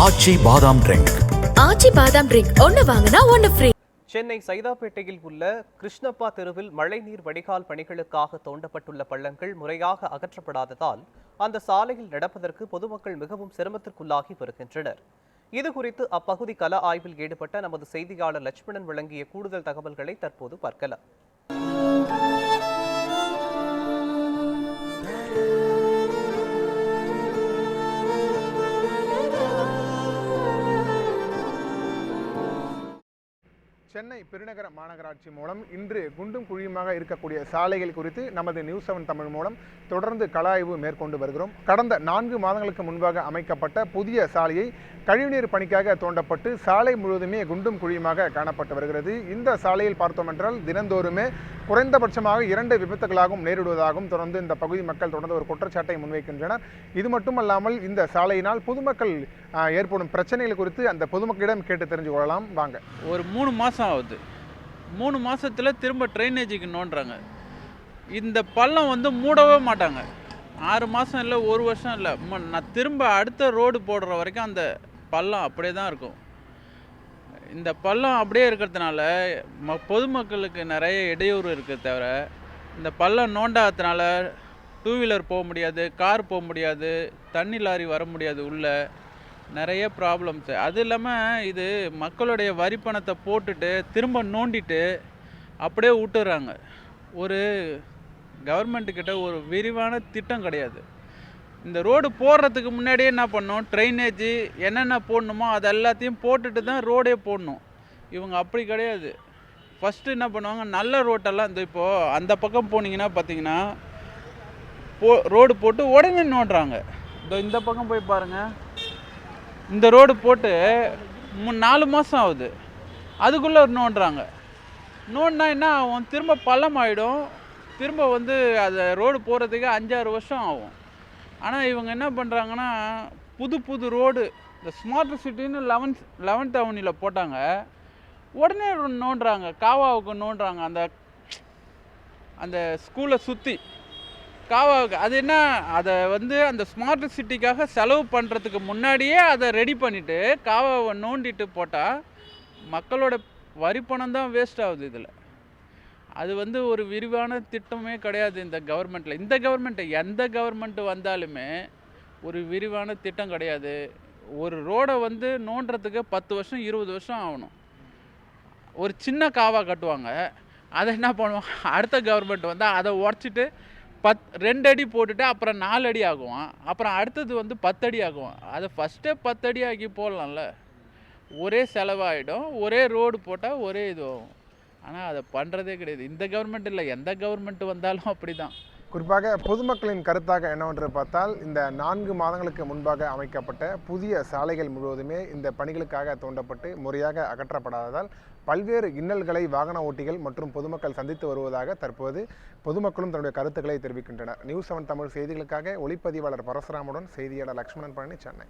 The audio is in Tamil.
ஆச்சி பாதாம் ட்ரிங்க். ஆச்சி பாதாம் ட்ரிங்க் ஒன்னு வாங்கினா ஒன்னு ஃப்ரீ. சென்னை சைதாப்பேட்டையில் உள்ள கிருஷ்ணப்பா தெருவில் மழைநீர் வடிகால் பணிகளுக்காக தோண்டப்பட்டுள்ள பள்ளங்கள் முறையாக அகற்றப்படாததால் அந்த சாலையில் நடப்பதற்கு பொதுமக்கள் மிகவும் சிரமத்திற்குள்ளாகி வருகின்றனர். இதுகுறித்து அப்பகுதி கள ஆய்வில் ஈடுபட்ட நமது செய்தியாளர் லட்சுமணன் வழங்கிய கூடுதல் தகவல்களை தற்போது பார்க்கலாம். சென்னை பெருநகர மாநகராட்சி மூலம் இன்று குண்டும் குழியுமாக இருக்கக்கூடிய சாலைகள் குறித்து நமது நியூஸ் 7 தமிழ் மூலம் தொடர்ந்து கள ஆய்வு மேற்கொண்டு வருகிறோம். கடந்த 4 மாதங்களுக்கு முன்பாக அமைக்கப்பட்ட புதிய சாலையை கழிவுநீர் பணிக்காக தோண்டப்பட்டு சாலை முழுவதுமே குண்டும் குழியுமாக காணப்பட்டு வருகிறது. இந்த சாலையில் பார்த்தோம் என்றால் தினந்தோறுமே குறைந்தபட்சமாக 2 விபத்துகளாகவும் நேரிடுவதாகவும் தொடர்ந்து இந்த பகுதி மக்கள் தொடர்ந்து ஒரு குற்றச்சாட்டை முன்வைக்கின்றனர். இது மட்டுமல்லாமல் இந்த சாலையினால் பொதுமக்கள் ஏற்படும் பிரச்சனைகள் குறித்து அந்த பொதுமக்களிடம் கேட்டு தெரிஞ்சு கொள்ளலாம் வாங்க. ஒரு 3 மாதம் ஆகுது. 3 மாதத்தில் திரும்ப ட்ரைனேஜுக்கு நோண்டுறாங்க. இந்த பள்ளம் வந்து மூடவே மாட்டாங்க. 6 மாதம் இல்லை, 1 வருஷம் இல்லை, நான் திரும்ப அடுத்த ரோடு போடுற வரைக்கும் அந்த பள்ளம் அப்படியே தான் இருக்கும். இந்த பள்ளம் அப்படியே இருக்கிறதுனால பொதுமக்களுக்கு நிறைய இடையூறு இருக்குது. தவிர இந்த பள்ளம் நோண்டாததுனால 2 வீலர் போக முடியாது, கார் போக முடியாது, தண்ணி லாரி வர முடியாது, உள்ள நிறைய ப்ராப்ளம்ஸு. அது இல்லாமல் இது மக்களுடைய வரி பணத்தை போட்டுட்டு திரும்ப நோண்டிட்டு அப்படியே விட்டுறாங்க. ஒரு கவர்மெண்ட்டுக்கிட்ட ஒரு விரிவான திட்டம் கிடையாது. இந்த ரோடு போடுறதுக்கு முன்னாடியே என்ன பண்ணணும், ட்ரைனேஜு என்னென்ன போடணுமோ அது எல்லாத்தையும் போட்டுட்டு தான் ரோடே போடணும். இவங்க அப்படி கிடையாது. ஃபஸ்ட்டு என்ன பண்ணுவாங்க, நல்ல ரோட்டெல்லாம் இப்போது அந்த பக்கம் போனீங்கன்னா பார்த்தீங்கன்னா ரோடு போட்டு உடனே நோண்டுறாங்க. இந்த பக்கம் போய் பாருங்கள், இந்த ரோடு போட்டு 4 மாதம் ஆகுது, அதுக்குள்ளே நோண்டுறாங்க. நோண்டினா என்ன ஆகும், திரும்ப பள்ளம் ஆகிடும். திரும்ப வந்து அதை ரோடு போகிறதுக்கு 5-6 வருஷம் ஆகும். ஆனால் இவங்க என்ன பண்ணுறாங்கன்னா, புது ரோடு இந்த ஸ்மார்ட் சிட்டின்னு 11th அவனியில் போட்டாங்க, உடனே நோண்டுறாங்க. காவாவுக்கு நோண்டுறாங்க, அந்த ஸ்கூலை சுற்றி காவாவுக்கு. அது என்ன, அதை வந்து அந்த ஸ்மார்ட் சிட்டிக்காக செலவு பண்ணுறதுக்கு முன்னாடியே அதை ரெடி பண்ணிவிட்டு காவாவை நோண்டிட்டு போட்டால் மக்களோட வரி பணம் தான் வேஸ்ட் ஆகுது. இதில் அது வந்து ஒரு விரிவான திட்டமே கிடையாது இந்த கவர்மெண்ட்டில். இந்த கவர்மெண்ட்டு எந்த கவர்மெண்ட்டு வந்தாலுமே ஒரு விரிவான திட்டம் கிடையாது. ஒரு ரோடை வந்து நோண்டுறதுக்கு 10 வருஷம் 20 வருஷம் ஆகணும். ஒரு சின்ன காவா கட்டுவாங்க, அதை என்ன பண்ணுவாங்க, அடுத்த கவர்மெண்ட் வந்தால் அதை உடச்சிட்டு 2 அடி போட்டுட்டு அப்புறம் 4 அடி ஆகுவான், அப்புறம் அடுத்தது வந்து 10 அடி ஆகுவான். அதை ஃபஸ்ட்டே 10 அடி ஆக்கி போடலாம்ல. ஒரே செலவாகிடும், ஒரே ரோடு போட்டால் ஒரே இது ஆகும். ஆனால் அதை பண்ணுறதே கிடையாது. இந்த கவர்மெண்ட் இல்லை, எந்த கவர்மெண்ட் வந்தாலும் அப்படி தான். குறிப்பாக பொதுமக்களின் கருத்தாக என்னவென்று பார்த்தால், இந்த 4 மாதங்களுக்கு முன்பாக அமைக்கப்பட்ட புதிய சாலைகள் முழுவதுமே இந்த பணிகளுக்காக தோண்டப்பட்டு முறையாக அகற்றப்படாததால் பல்வேறு இன்னல்களை வாகன ஓட்டிகள் மற்றும் பொதுமக்கள் சந்தித்து வருவதாக தற்போது பொதுமக்களும் தன்னுடைய கருத்துக்களை தெரிவிக்கின்றனர். நியூஸ் 7 தமிழ் செய்திகளுக்காக ஒளிப்பதிவாளர் பரசுராமுடன் செய்தியாளர் லட்சுமணன் பழனி, சென்னை.